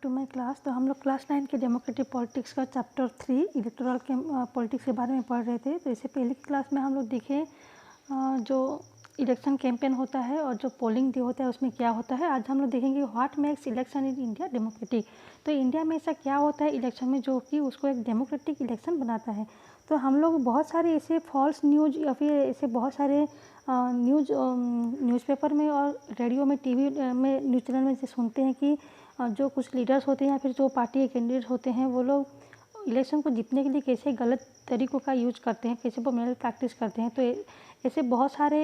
To my class. तो हम लोग क्लास 9 के डेमोक्रेटिक पॉलिटिक्स का चैप्टर 3 इलेक्टोरल के पॉलिटिक्स के बारे में पढ़ रहे थे। तो इससे पहले की क्लास में हम लोग देखे जो इलेक्शन कैंपेन होता है और जो पोलिंग डे होता है उसमें क्या होता है। आज हम लोग देखेंगे what makes election in India democratic. तो इंडिया में ऐसा क्या होता है इलेक्शन में जो कि उसको एक डेमोक्रेटिक इलेक्शन बनाता है। तो हम लोग बहुत सारे ऐसे फॉल्स न्यूज़ या फिर ऐसे बहुत सारे न्यूज़पेपर में और रेडियो में टीवी में न्यूज़ चैनल में से सुनते हैं कि जो कुछ लीडर्स होते हैं या फिर जो पार्टी के कैंडिडेट होते हैं वो लोग इलेक्शन को जीतने के लिए कैसे गलत तरीक़ों का यूज करते हैं, कैसे वो मेल प्रैक्टिस करते हैं। तो ऐसे बहुत सारे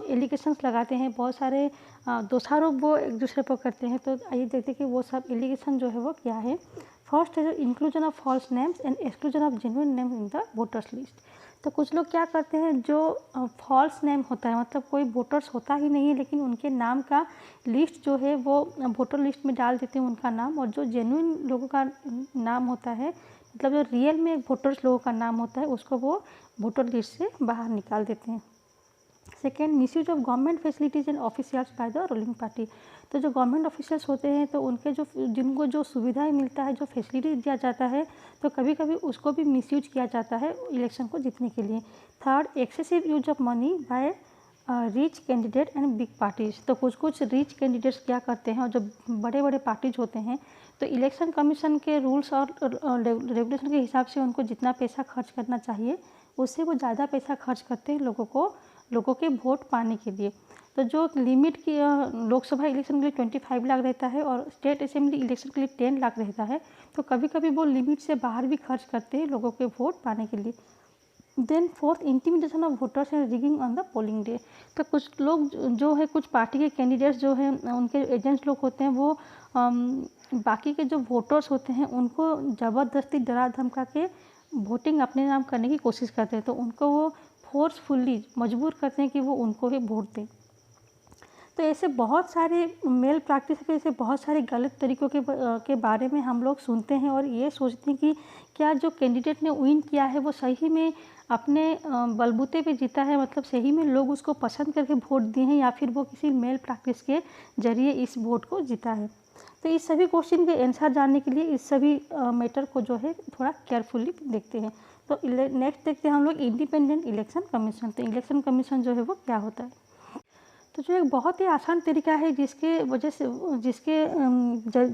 एलिगेशंस लगाते हैं, बहुत सारे दोषारोप वो एक दूसरे पर करते हैं। तो आइए देखते हैं कि वो सब एलिगेशन जो है वो क्या है। फर्स्ट है inclusion of false names and exclusion of genuine names in the voters list. तो कुछ लोग क्या करते हैं, जो फॉल्स नेम होता है मतलब कोई वोटर्स होता ही नहीं है लेकिन उनके नाम का लिस्ट जो है वो वोटर लिस्ट में डाल देते हैं उनका नाम, और जो जेन्युइन लोगों का नाम होता है मतलब जो रियल में वोटर्स लोगों का नाम होता है उसको वो वोटर लिस्ट से बाहर निकाल देते हैं। Second, misuse of government facilities and officials by the ruling party. तो जो गवर्नमेंट ऑफिशियल्स होते हैं तो उनके जिनको जो सुविधाएं मिलता है, जो फैसिलिटी दिया जाता है, तो कभी कभी उसको भी मिसयूज किया जाता है इलेक्शन को जीतने के लिए। Third, excessive use of money by rich candidate and big parties. तो कुछ रिच कैंडिडेट्स क्या करते हैं और जो बड़े बड़े पार्टीज होते हैं तो इलेक्शन कमीशन के रूल्स और रेगुलेशन के हिसाब से उनको जितना पैसा खर्च करना चाहिए उससे वो ज़्यादा पैसा खर्च करते हैं लोगों के वोट पाने के लिए। तो जो लिमिट की लोकसभा इलेक्शन के लिए 25 लाख रहता है और स्टेट असेंबली इलेक्शन के लिए 10 लाख रहता है, तो कभी कभी वो लिमिट से बाहर भी खर्च करते हैं लोगों के वोट पाने के लिए। Then fourth, intimidation of voters and rigging on the polling day. तो कुछ लोग जो है कुछ पार्टी के कैंडिडेट्स जो है उनके एजेंट्स लोग होते हैं वो बाकी के जो वोटर्स होते हैं उनको ज़बरदस्ती डरा धमका के वोटिंग अपने नाम करने की कोशिश करते हैं। तो उनको वो फोर्सफुली मजबूर करते हैं कि वो उनको ही वोट दें। तो ऐसे बहुत सारे मेल प्रैक्टिस के ऐसे बहुत सारे गलत तरीक़ों के बारे में हम लोग सुनते हैं और ये सोचते हैं कि क्या जो कैंडिडेट ने विन किया है वो सही में अपने बलबूते पे जीता है, मतलब सही में लोग उसको पसंद करके वोट दिए हैं या फिर वो किसी मेल प्रैक्टिस के जरिए इस वोट को जीता है। तो इस सभी क्वेश्चन के आंसर जानने के लिए इस सभी मैटर को जो है थोड़ा केयरफुली देखते हैं। तो नेक्स्ट देखते हैं हम लोग इंडिपेंडेंट इलेक्शन कमीशन। तो इलेक्शन कमीशन जो है वो क्या होता है। तो जो एक बहुत ही आसान तरीका है जिसके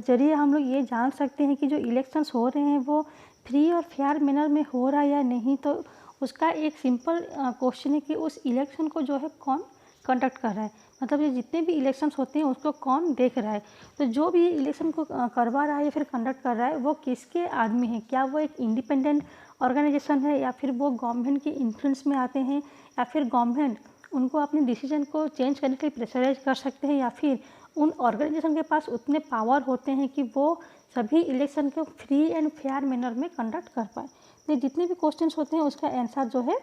जरिए हम लोग ये जान सकते हैं कि जो इलेक्शंस हो रहे हैं वो फ्री और फेयर मैनर में हो रहा है या नहीं। तो उसका एक सिंपल क्वेश्चन है कि उस इलेक्शन को जो है कौन कंडक्ट कर रहा है, मतलब ये जितने भी इलेक्शंस होते हैं उसको कौन देख रहा है। तो जो भी इलेक्शन को करवा रहा है या फिर कंडक्ट कर रहा है वो किसके आदमी है, क्या वो एक इंडिपेंडेंट ऑर्गेनाइजेशन है या फिर वो गवर्नमेंट के इन्फ्लुएंस में आते हैं या फिर गवर्नमेंट उनको अपने डिसीजन को चेंज करने के लिए प्रेशराइज कर सकते हैं या फिर उन ऑर्गेनाइजेशन के पास उतने पावर होते हैं कि वो सभी इलेक्शन को फ्री एंड फेयर मैनर में कंडक्ट कर पाए। तो जितने भी क्वेश्चंस होते हैं उसका आंसर जो है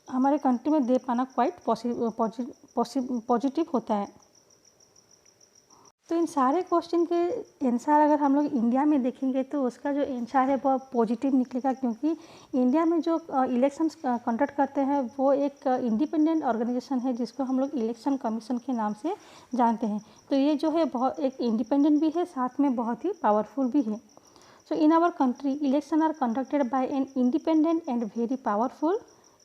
हमारे कंट्री में दे पाना क्वाइट पॉजिटिव होता है। तो इन सारे क्वेश्चन के आंसर अगर हम लोग इंडिया में देखेंगे तो उसका जो आंसर है वो पॉजिटिव निकलेगा, क्योंकि इंडिया में जो इलेक्शंस कंडक्ट करते हैं वो एक इंडिपेंडेंट ऑर्गेनाइजेशन है जिसको हम लोग इलेक्शन कमीशन के नाम से जानते हैं। तो ये जो है बहुत एक इंडिपेंडेंट भी है, साथ में बहुत ही पावरफुल भी है। So in our country election are conducted by an independent and very powerful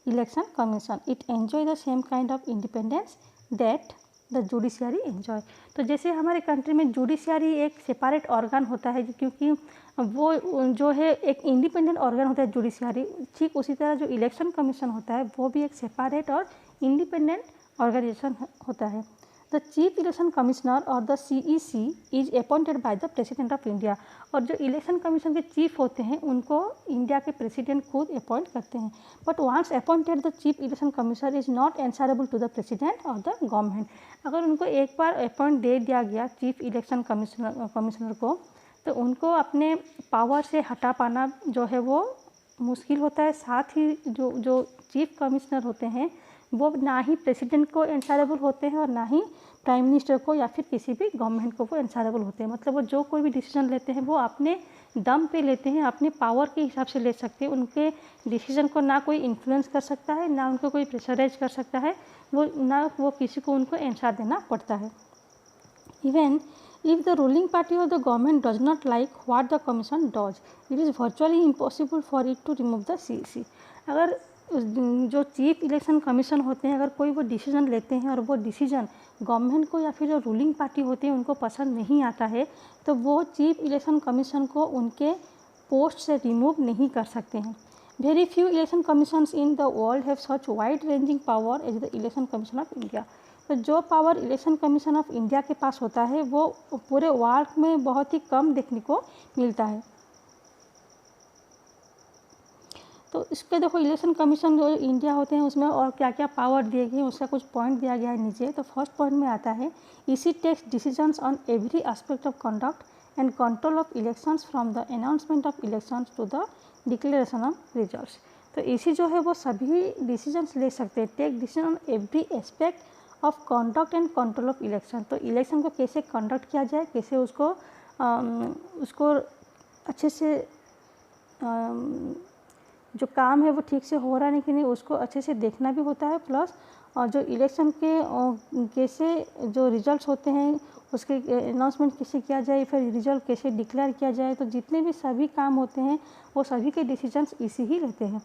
election commission. It enjoy the same kind of independence that the judiciary enjoy. तो जैसे हमारे कंट्री में जुडिशियरी एक सेपरेट ऑर्गन होता है, क्योंकि वो जो है एक इंडिपेंडेंट ऑर्गन होता है जुडिशियरी, ठीक उसी तरह जो इलेक्शन कमीशन होता है वो भी एक सेपरेट और इंडिपेंडेंट ऑर्गेनाइजेशन होता है। द चीफ इलेक्शन कमिश्नर और the CEC is appointed by the president of India. और जो इलेक्शन कमीशन के चीफ होते हैं उनको इंडिया के प्रेसिडेंट खुद अपॉइंट करते हैं। But once appointed the chief election commissioner is not answerable to the president और द गवर्नमेंट। अगर उनको एक बार अपॉइंट दे दिया गया चीफ इलेक्शन कमिश्नर को तो उनको अपने पावर से हटा पाना जो है वो मुश्किल होता है। साथ ही जो चीफ कमिश्नर होते हैं वो ना ही प्रेसिडेंट को आंसरेबल होते हैं और ना ही प्राइम मिनिस्टर को या फिर किसी भी गवर्नमेंट को वो आंसरेबल होते हैं। मतलब वो जो कोई भी डिसीजन लेते हैं वो अपने दम पे लेते हैं, अपने पावर के हिसाब से ले सकते हैं। उनके डिसीजन को ना कोई इन्फ्लुएंस कर सकता है, ना उनको कोई प्रेशराइज कर सकता है, वो ना वो किसी को उनको आंसर देना पड़ता है। Even If the ruling party or the government does not like what the commission does, it is virtually impossible for it to remove the CEC. अगर जो चीफ इलेक्शन कमीशन होते हैं अगर कोई वो डिसीजन लेते हैं और वो डिसीजन गवर्नमेंट को या फिर जो रूलिंग पार्टी होते हैं उनको पसंद नहीं आता है तो वो चीफ इलेक्शन कमीशन को उनके पोस्ट से रिमूव नहीं कर सकते हैं. Very few election commissions in the world have such wide ranging power as the election commission of India. तो जो power election commission of India के पास होता है वो पूरे वर्ल्ड में बहुत ही कम देखने को मिलता है. तो इसके देखो इलेक्शन कमीशन जो इंडिया होते हैं उसमें और क्या क्या पावर दिए गए हैं उसका कुछ पॉइंट दिया गया है नीचे. तो फर्स्ट पॉइंट में आता है EC takes decisions on every aspect of conduct and control of elections from the announcement of elections to the declaration of results. तो ईसी जो है वो सभी डिसीजंस ले सकते हैं. Take decision on every aspect of conduct and control of election. तो election को कैसे कंडक्ट किया जाए, कैसे उसको अच्छे से जो काम है वो ठीक से हो रहा है कि नहीं उसको अच्छे से देखना भी होता है. प्लस जो इलेक्शन के कैसे जो रिजल्ट्स होते हैं उसके अनाउंसमेंट कैसे किया जाए, फिर रिजल्ट कैसे डिक्लेयर किया जाए. तो जितने भी सभी काम होते हैं वो सभी के डिसीजंस इसी ही लेते हैं.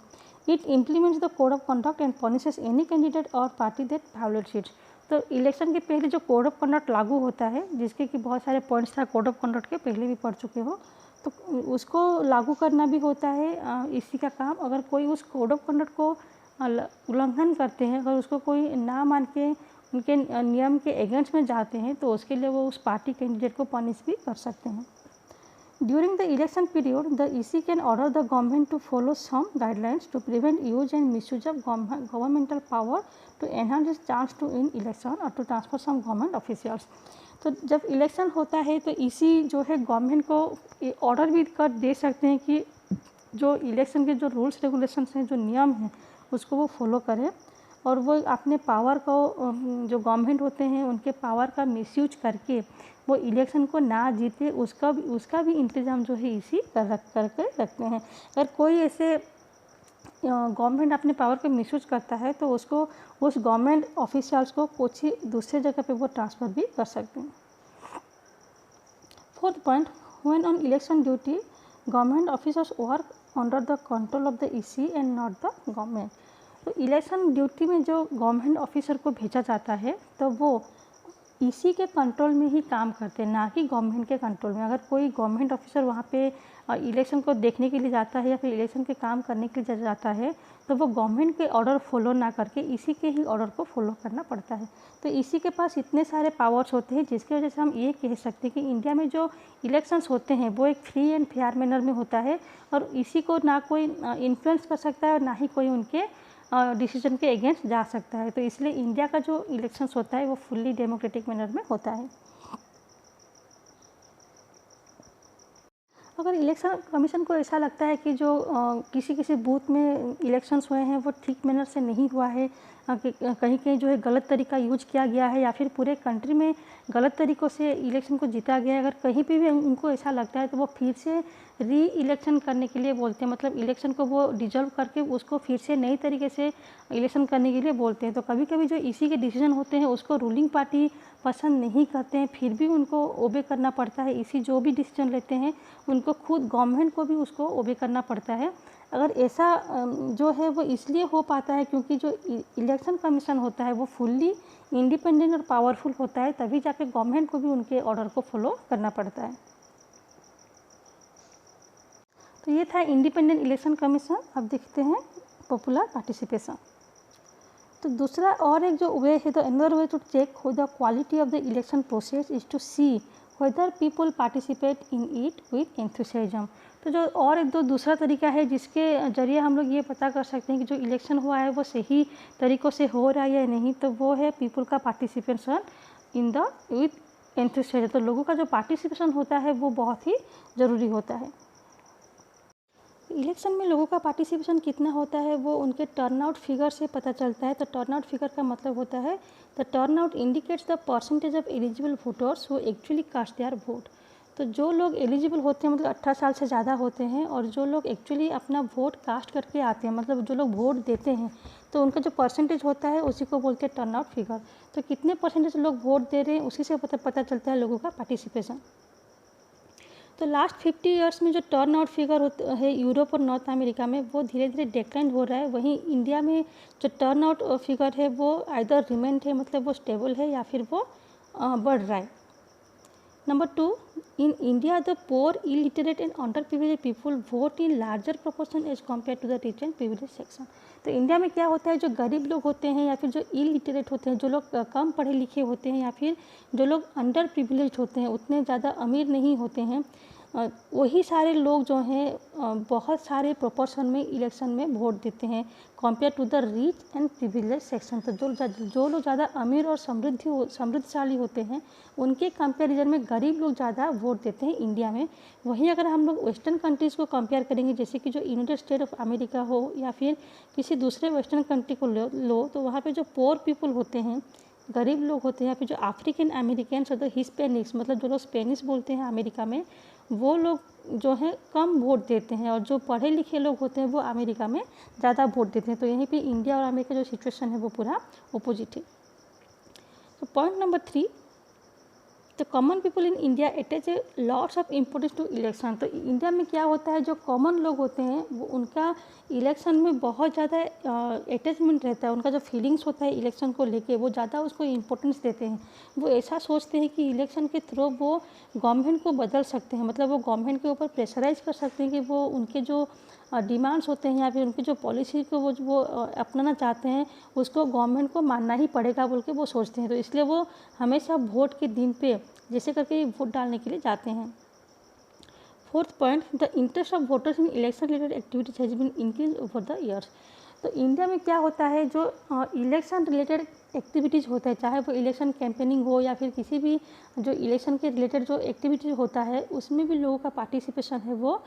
It implements the code of conduct and punishes any candidate और पार्टी दैट वायोलेट्स इट. तो इलेक्शन के पहले जो कोड ऑफ कंडक्ट लागू होता है जिसके कि बहुत सारे पॉइंट्स था कोड ऑफ कंडक्ट के पहले भी पढ़ चुके हो तो उसको लागू करना भी होता है इसी का काम. अगर कोई उस कोड ऑफ कंडक्ट को उल्लंघन करते हैं, अगर उसको कोई ना मान के उनके नियम के अगेंस्ट में जाते हैं तो उसके लिए वो उस पार्टी कैंडिडेट को पनिश भी कर सकते हैं. During the election period the EC can order the government to follow some guidelines to prevent use and misuse of governmental power to enhance its chance to in election और to transfer some government officials. तो जब election होता है तो EC जो है government को order भी कर दे सकते हैं कि जो इलेक्शन के जो रूल्स रेगुलेशंस हैं, जो नियम हैं उसको वो फॉलो करें और वो अपने पावर को जो गवर्नमेंट होते हैं उनके पावर का मिसयूज करके वो इलेक्शन को ना जीते उसका भी इंतज़ाम जो है इसी करके रखते हैं. अगर कोई ऐसे गवर्नमेंट अपने पावर को मिसयूज करता है तो उसको उस गवर्नमेंट ऑफिशियल्स को कुछ ही दूसरे जगह पे वो ट्रांसफ़र भी कर सकते हैं. Fourth point, when on election duty government officers work under the control of the EC and not the government. तो इलेक्शन ड्यूटी में जो गवर्नमेंट ऑफिसर को भेजा जाता है तो वो ईसी के कंट्रोल में ही काम करते हैं, ना कि गवर्नमेंट के कंट्रोल में. अगर कोई गवर्नमेंट ऑफिसर वहाँ पे इलेक्शन को देखने के लिए जाता है या फिर इलेक्शन के काम करने के लिए जाता है तो वो गवर्नमेंट के ऑर्डर फॉलो ना करके इसी के ही ऑर्डर को फॉलो करना पड़ता है. तो इसी के पास इतने सारे पावर्स होते हैं जिसकी वजह से हम ये कह सकते हैं कि इंडिया में जो इलेक्शंस होते हैं वो एक फ्री एंड फेयर मैनर में होता है और इसी को ना कोई इन्फ्लुएंस कर सकता है और ना ही कोई उनके डिसीजन के अगेंस्ट जा सकता है. तो इसलिए इंडिया का जो इलेक्शंस होता है वो फुल्ली डेमोक्रेटिक मैनर में होता है. अगर इलेक्शन कमीशन को ऐसा लगता है कि जो किसी बूथ में इलेक्शंस हुए हैं वो ठीक मैनर से नहीं हुआ है, कहीं कहीं जो है गलत तरीका यूज किया गया है या फिर पूरे कंट्री में गलत तरीक़ों से इलेक्शन को जीता गया है, अगर कहीं पे भी उनको ऐसा लगता है तो वो फिर से री इलेक्शन करने के लिए बोलते हैं. मतलब इलेक्शन को वो डिजॉल्व करके उसको फिर से नई तरीके से इलेक्शन करने के लिए बोलते हैं. तो कभी कभी जो इसी के डिसीजन होते हैं उसको रूलिंग पार्टी पसंद नहीं करते हैं, फिर भी उनको ओबे करना पड़ता है. इसी जो भी डिसीजन लेते हैं उनको खुद गवर्नमेंट को भी उसको ओबे करना पड़ता है. अगर ऐसा जो है वो इसलिए हो पाता है क्योंकि जो इलेक्शन कमीशन होता है वो फुल्ली इंडिपेंडेंट और पावरफुल होता है, तभी जाके गवर्नमेंट को भी उनके ऑर्डर को फॉलो करना पड़ता है. तो ये था इंडिपेंडेंट इलेक्शन कमीशन. अब देखते हैं पॉपुलर पार्टिसिपेशन. तो दूसरा और एक जो वे है, the another way to check the quality of the election process is to see whether people participate in it with enthusiasm. तो जो और एक दूसरा तरीका है जिसके ज़रिए हम लोग ये पता कर सकते हैं कि जो इलेक्शन हुआ है वो सही तरीक़ों से हो रहा है या नहीं, तो वो है पीपल का participation in the with enthusiasm. तो लोगों का जो पार्टिसिपेशन होता है वो बहुत ही ज़रूरी होता है. इलेक्शन में लोगों का पार्टिसिपेशन कितना होता है वो उनके टर्नआउट फिगर से पता चलता है. तो टर्नआउट फिगर का मतलब होता है the turnout indicates the percentage of eligible voters who actually cast their vote. तो जो लोग एलिजिबल होते हैं मतलब 18 साल से ज़्यादा होते हैं और जो लोग एक्चुअली अपना वोट कास्ट करके आते हैं, मतलब जो लोग वोट देते हैं, तो उनका जो परसेंटेज होता है उसी को बोलते हैं टर्नआउट फिगर. तो कितने परसेंटेज लोग वोट दे रहे हैं उसी से पता चलता है लोगों का पार्टिसिपेशन। तो लास्ट 50 ईयर्स में जो टर्न आउट फिगर है यूरोप और नॉर्थ अमेरिका में वो धीरे धीरे डिक्लाइन हो रहा है। वहीं इंडिया में जो टर्न आउट फिगर है वो आइदर रिमेंट है, मतलब वो स्टेबल है, या फिर वो बढ़ रहा है। Number 2, in India the poor illiterate and under privilege people vote in larger proportion as compare to the rich and privilege section. तो इंडिया में क्या होता है, जो गरीब लोग होते हैं या फिर जो इलिटरेट होते हैं, जो लोग कम पढ़े लिखे होते हैं या फिर जो लोग अंडर प्रिविलेज होते हैं, उतने ज़्यादा अमीर नहीं होते हैं, वही सारे लोग जो हैं बहुत सारे प्रोपोर्शन में इलेक्शन में वोट देते हैं compare to the rich and privilege section. तो जो लोग ज़्यादा अमीर और समृद्धशाली होते हैं उनके कंपेरिजन में गरीब लोग ज़्यादा वोट देते हैं इंडिया में। वहीं अगर हम लोग वेस्टर्न कंट्रीज़ को कंपेयर करेंगे, जैसे कि जो यूनाइटेड स्टेट ऑफ अमेरिका हो या फिर किसी दूसरे वेस्टर्न कंट्री को लो, तो वहाँ पे जो पोर पीपल होते हैं, गरीब लोग होते हैं, या फिर जो अफ्रीकन अमेरिकन्स और हिस्पैनिक्स, मतलब जो लोग स्पेनिश बोलते हैं अमेरिका में, वो लोग जो हैं कम वोट देते हैं, और जो पढ़े लिखे लोग होते हैं वो अमेरिका में ज़्यादा वोट देते हैं। तो यहीं पे इंडिया और अमेरिका जो सिचुएशन है वो पूरा अपोजिट है। तो पॉइंट नंबर 3, तो common people in India attach lots of importance to election. तो इंडिया में क्या होता है, जो कॉमन लोग होते हैं वो उनका इलेक्शन में बहुत ज़्यादा अटैचमेंट रहता है, उनका जो फीलिंग्स होता है इलेक्शन को लेके वो ज़्यादा उसको इम्पोर्टेंस देते हैं। वो ऐसा सोचते हैं कि इलेक्शन के थ्रू वो गवर्नमेंट को बदल सकते हैं, मतलब वो गवर्नमेंट के ऊपर प्रेशराइज कर सकते हैं कि वो उनके जो डिमांड्स होते हैं या फिर उनकी जो पॉलिसी को वो अपनाना चाहते हैं उसको गवर्नमेंट को मानना ही पड़ेगा बोल के वो सोचते हैं। तो इसलिए वो हमेशा वोट के दिन पे जैसे करके वोट डालने के लिए जाते हैं। 4th point, the interest of voters in election related activities has been increase over the years. तो इंडिया में क्या होता है, जो इलेक्शन रिलेटेड एक्टिविटीज़ होता है, चाहे वो इलेक्शन कैंपेनिंग हो या फिर किसी भी जो इलेक्शन के रिलेटेड जो एक्टिविटीज़ होता है उसमें भी लोगों का पार्टिसिपेशन है वो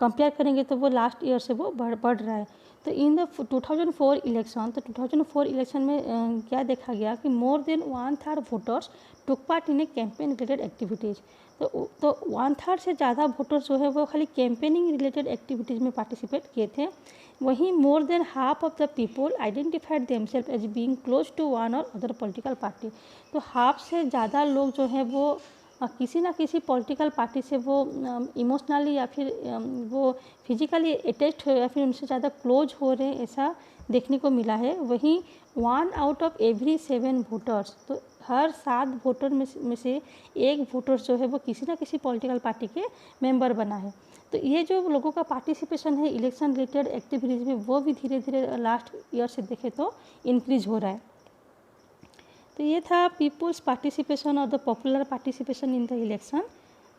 कंपेयर करेंगे तो वो लास्ट ईयर से वो बढ़ रहा है। तो इन द 2004 इलेक्शन, तो 2004 इलेक्शन में क्या देखा गया कि more than 1/3 voters took part in a campaign related activities. तो 1/3 से ज़्यादा वोटर्स जो है वो खाली कैंपेनिंग रिलेटेड एक्टिविटीज़ में पार्टिसिपेट किए थे। वहीं more than half of the people identified themselves as being close to one or other political party. तो हाफ से ज़्यादा लोग जो हैं वो किसी ना किसी पॉलिटिकल पार्टी से वो इमोशनली या फिर वो फिजिकली अटैच्ड हो या फिर उनसे ज़्यादा क्लोज हो रहे हैं, ऐसा देखने को मिला है। वहीं 1 आउट ऑफ एवरी 7 वोटर्स, तो हर 7 वोटर में से एक वोटर जो है वो किसी ना किसी पॉलिटिकल पार्टी के मेंबर बना है। तो ये जो लोगों का पार्टिसिपेशन है इलेक्शन रिलेटेड एक्टिविटीज़ में वो भी धीरे धीरे लास्ट ईयर से देखें तो इंक्रीज हो रहा है। तो ये था पीपल्स पार्टिसिपेशन और the popular participation in the election.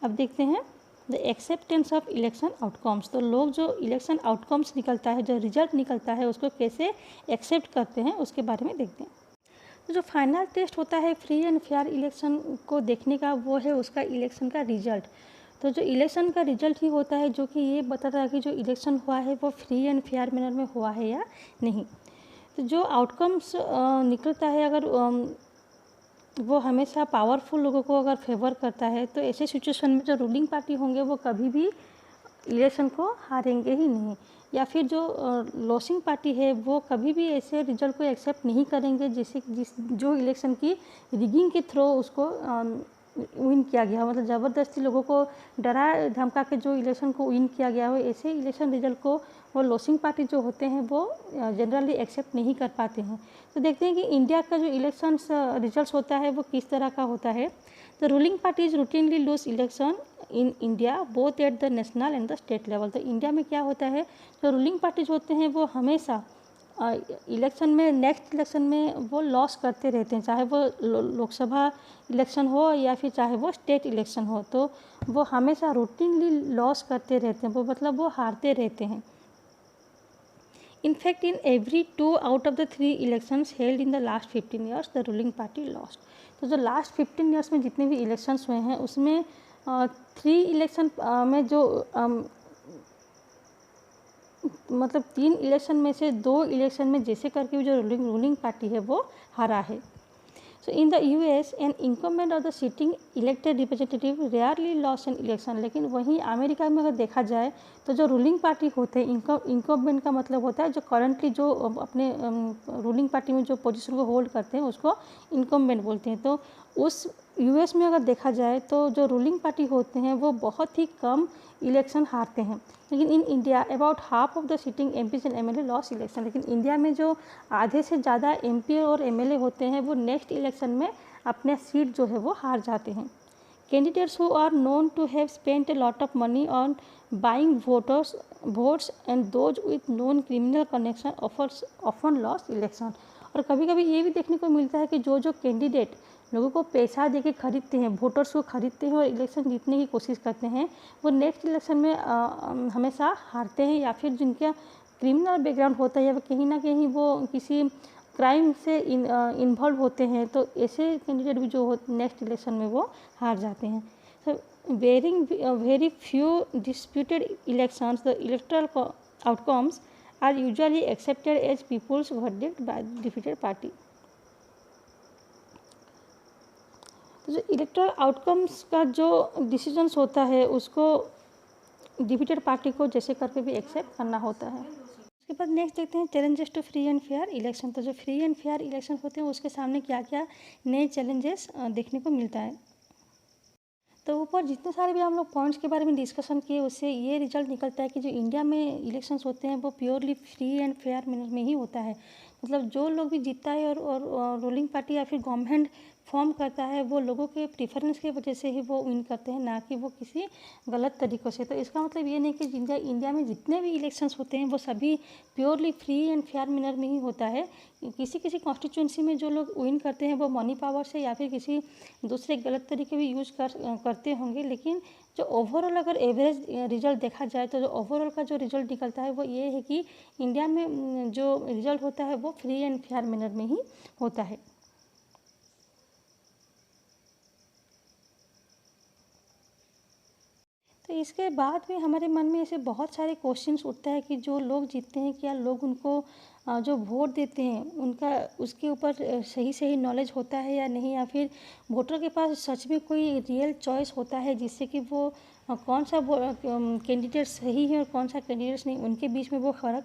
अब देखते हैं the acceptance of election outcomes. तो लोग जो इलेक्शन आउटकम्स निकलता है, जो रिजल्ट निकलता है, उसको कैसे एक्सेप्ट करते हैं उसके बारे में देखते हैं। तो जो फाइनल टेस्ट होता है फ्री एंड फेयर इलेक्शन को देखने का वो है उसका इलेक्शन का रिजल्ट। तो जो इलेक्शन का रिजल्ट ही होता है जो कि ये बताता है कि जो इलेक्शन हुआ है वो फ्री एंड फेयर मैनर में हुआ है या नहीं। तो जो आउटकम्स निकलता है अगर वो हमेशा पावरफुल लोगों को अगर फेवर करता है तो ऐसे सिचुएशन में जो रूलिंग पार्टी होंगे वो कभी भी इलेक्शन को हारेंगे ही नहीं, या फिर जो लॉसिंग पार्टी है वो कभी भी ऐसे रिजल्ट को एक्सेप्ट नहीं करेंगे जो इलेक्शन की रिगिंग के थ्रू उसको विन किया गया, मतलब ज़बरदस्ती लोगों को डरा धमका के जो इलेक्शन को विन किया गया हो, ऐसे इलेक्शन रिजल्ट को वो लॉसिंग पार्टी जो होते हैं वो जनरली एक्सेप्ट नहीं कर पाते हैं। तो देखते हैं कि इंडिया का जो इलेक्शंस रिजल्ट्स होता है वो किस तरह का होता है। तो ruling parties routinely lose election in India both at the national and the state level. तो इंडिया में क्या होता है, जो रूलिंग पार्टीज होते हैं वो हमेशा इलेक्शन में नेक्स्ट इलेक्शन में वो लॉस करते रहते हैं, चाहे वो लोकसभा इलेक्शन हो या फिर चाहे वो स्टेट इलेक्शन हो, तो वो हमेशा रूटीनली लॉस करते रहते हैं, वो मतलब वो हारते रहते हैं। In fact in every 2 out of the 3 elections held in the last 15 years the ruling party lost. तो जो लास्ट 15 ईयर्स में जितने भी इलेक्शंस हुए हैं उसमें 3 इलेक्शन में जो मतलब 3 इलेक्शन में से 2 इलेक्शन में जैसे करके जो रूलिंग पार्टी है वो हारा है। So in the US, an incumbent of the sitting elected representative rarely lost an election. लेकिन वहीं अमेरिका में अगर देखा जाए तो जो रूलिंग पार्टी होते हैं, इंकम्बेंट का मतलब होता है जो करंटली जो अपने रूलिंग पार्टी में जो पोजीशन को होल्ड करते हैं उसको इंकम्बेंट बोलते हैं। तो उस यूएस में अगर देखा जाए तो जो रूलिंग पार्टी होते हैं वो बहुत ही कम इलेक्शन हारते हैं। लेकिन in India about half of the sitting MPs and MLA loss election. लेकिन इंडिया में जो आधे से ज़्यादा एमपी और एमएलए होते हैं वो नेक्स्ट इलेक्शन में अपने सीट जो है वो हार जाते हैं। Candidates who are known to have spent a lot of money on buying votes and those with known criminal connection often lost election। और कभी कभी ये भी देखने को मिलता है कि जो कैंडिडेट लोगों को पैसा देके खरीदते हैं, वोटर्स को खरीदते हैं और इलेक्शन जीतने की कोशिश करते हैं, वो नेक्स्ट इलेक्शन में हमेशा हारते हैं, या फिर जिनका क्रिमिनल बैकग्राउंड होता है या कहीं ना कहीं वो किसी क्राइम से इन्वॉल्व होते हैं, तो ऐसे कैंडिडेट भी जो नेक्स्ट इलेक्शन में वो हार जाते हैं। So bearing very few disputed elections, the electoral outcomes are usually accepted as people's verdict by the defeated party। तो जो इलेक्टोरल आउटकम्स का जो डिसीजंस होता है उसको डिफीटेड पार्टी को जैसे करके भी एक्सेप्ट करना होता है। उसके बाद नेक्स्ट देखते हैं challenges to free and fair election. तो जो फ्री एंड फेयर इलेक्शन होते हैं उसके सामने क्या क्या नए चैलेंजेस देखने को मिलता है। तो ऊपर जितने सारे भी हम लोग पॉइंट्स के बारे में डिस्कशन किए उससे ये रिजल्ट निकलता है कि जो इंडिया में इलेक्शंस होते हैं वो purely free and fair manner में ही होता है। मतलब जो लोग भी जीतता है और रूलिंग पार्टी या फिर गवर्नमेंट फॉर्म करता है वो लोगों के प्रीफरेंस की वजह से ही वो विन करते हैं, ना कि वो किसी गलत तरीक़ों से। तो इसका मतलब ये नहीं कि इंडिया में जितने भी इलेक्शंस होते हैं वो सभी purely free and fair manner में ही होता है। किसी कॉन्स्टिट्यूंसी में जो लोग विन करते हैं वो मनी पावर से या फिर किसी दूसरे गलत तरीके भी यूज करते होंगे, लेकिन जो ओवरऑल अगर एवरेज रिजल्ट देखा जाए तो जो ओवरऑल का जो रिजल्ट निकलता है वो ये है कि इंडिया में जो रिजल्ट होता है वो फ्री एंड फेयर मैनर में ही होता है। तो इसके बाद भी हमारे मन में ऐसे बहुत सारे क्वेश्चंस उठता है कि जो लोग जीतते हैं क्या लोग उनको जो वोट देते हैं उनका उसके ऊपर सही नॉलेज होता है या नहीं, या फिर वोटर के पास सच में कोई रियल चॉइस होता है जिससे कि वो कौन सा कैंडिडेट सही है और कौन सा कैंडिडेट नहीं, उनके बीच में वो फ़र्क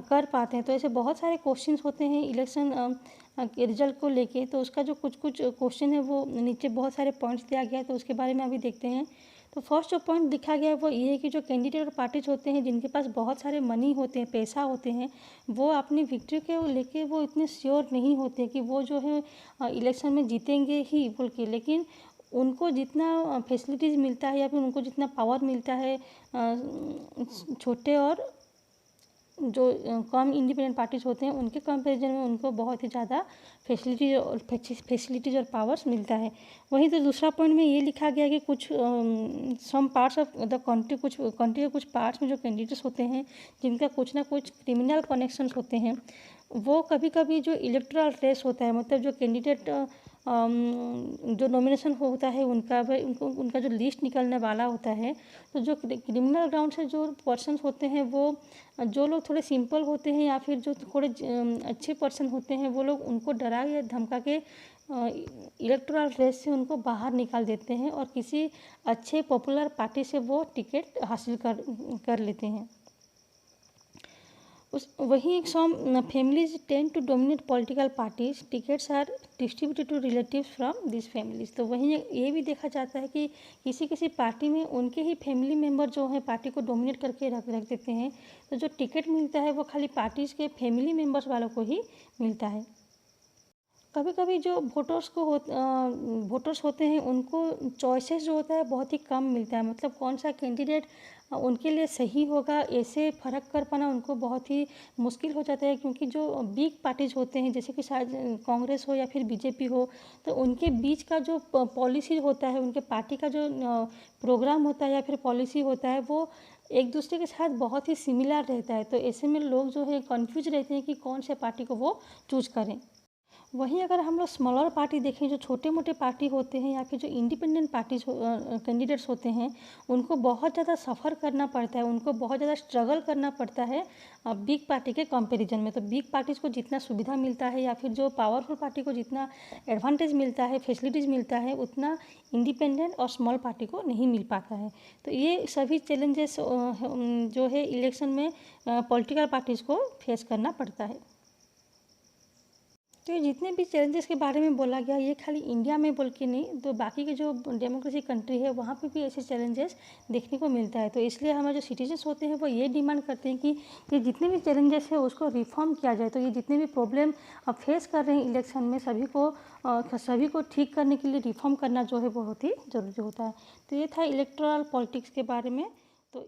कर पाते हैं। तो ऐसे बहुत सारे क्वेश्चंस होते हैं इलेक्शन के रिजल्ट को लेके। तो उसका जो कुछ क्वेश्चन है वो नीचे बहुत सारे पॉइंट्स दिया गया है, तो उसके बारे में अभी देखते हैं। तो फर्स्ट जो पॉइंट लिखा गया है वो ये है कि जो कैंडिडेट और पार्टीज होते हैं जिनके पास बहुत सारे मनी होते हैं, पैसा होते हैं, वो अपनी विक्ट्री के लेके वो इतने श्योर नहीं होते कि वो जो है इलेक्शन में जीतेंगे ही बोल के। लेकिन उनको जितना फैसिलिटीज़ मिलता है या फिर उनको जितना पावर मिलता है छोटे और जो कम इंडिपेंडेंट पार्टीज होते हैं उनके कंपैरिजन में उनको बहुत ही ज़्यादा फैसिलिटीज़ और पावर्स मिलता है। वहीं तो दूसरा पॉइंट में ये लिखा गया कि कुछ some parts of the country, कुछ कंट्री के कुछ पार्ट्स में जो कैंडिडेट्स होते हैं जिनका कुछ ना कुछ क्रिमिनल कनेक्शंस होते हैं, वो कभी कभी जो इलेक्टोरल रेस होता है, मतलब जो कैंडिडेट जो नॉमिनेशन होता है उनका जो लिस्ट निकलने वाला होता है, तो जो क्रिमिनल ग्राउंड से जो पर्सन्स होते हैं वो जो लोग थोड़े सिंपल होते हैं या फिर जो थोड़े अच्छे पर्सन होते हैं वो लोग उनको डरा या धमका के इलेक्टोरल रेस से उनको बाहर निकाल देते हैं और किसी अच्छे पॉपुलर पार्टी से वो टिकट हासिल कर लेते हैं। वहीं some families tend to dominate political parties, tickets are distributed to relatives from this families. तो वहीं ये भी देखा जाता है कि किसी पार्टी में उनके ही फैमिली मेम्बर जो है पार्टी को डोमिनेट करके रख देते हैं, तो जो टिकट मिलता है वो खाली पार्टीज के फैमिली मेम्बर्स वालों को ही मिलता है। कभी कभी जो वोटर्स होते हैं उनको चॉइसेस जो होता है बहुत ही कम मिलता है, मतलब कौन सा कैंडिडेट उनके लिए सही होगा ऐसे फ़र्क कर पाना उनको बहुत ही मुश्किल हो जाता है। क्योंकि जो बिग पार्टीज होते हैं जैसे कि शायद कांग्रेस हो या फिर बीजेपी हो, तो उनके बीच का जो पॉलिसी होता है, उनके पार्टी का जो प्रोग्राम होता है या फिर पॉलिसी होता है वो एक दूसरे के साथ बहुत ही सिमिलर रहता है। तो ऐसे में लोग जो है कन्फ्यूज रहते हैं कि कौन से पार्टी को वो चूज करें। वहीं अगर हम लोग स्मॉलर पार्टी देखें, जो छोटे-मोटे पार्टी होते हैं या फिर जो इंडिपेंडेंट पार्टीज़ कैंडिडेट्स होते हैं, उनको बहुत ज़्यादा सफ़र करना पड़ता है, उनको बहुत ज़्यादा स्ट्रगल करना पड़ता है बिग पार्टी के कंपैरिजन में। तो बिग पार्टीज़ को जितना सुविधा मिलता है या फिर जो पावरफुल पार्टी को जितना एडवांटेज मिलता है, फैसिलिटीज़ मिलता है, उतना इंडिपेंडेंट और स्मॉल पार्टी को नहीं मिल पाता है। तो ये सभी चैलेंजेस जो है इलेक्शन में पॉलिटिकल पार्टीज़ को फेस करना पड़ता है। तो ये जितने भी चैलेंजेस के बारे में बोला गया, ये खाली इंडिया में बोल के नहीं, तो बाकी के जो डेमोक्रेसी कंट्री है वहाँ पे भी ऐसे चैलेंजेस देखने को मिलता है। तो इसलिए हमारे जो सिटीजन्स होते हैं वो ये डिमांड करते हैं कि ये जितने भी चैलेंजेस है उसको रिफॉर्म किया जाए। तो ये जितने भी प्रॉब्लम अब फेस कर रहे हैं इलेक्शन में, सभी को ठीक करने के लिए रिफॉर्म करना जो है बहुत ही ज़रूरी होता है। तो ये था इलेक्टोरल पॉलिटिक्स के बारे में। तो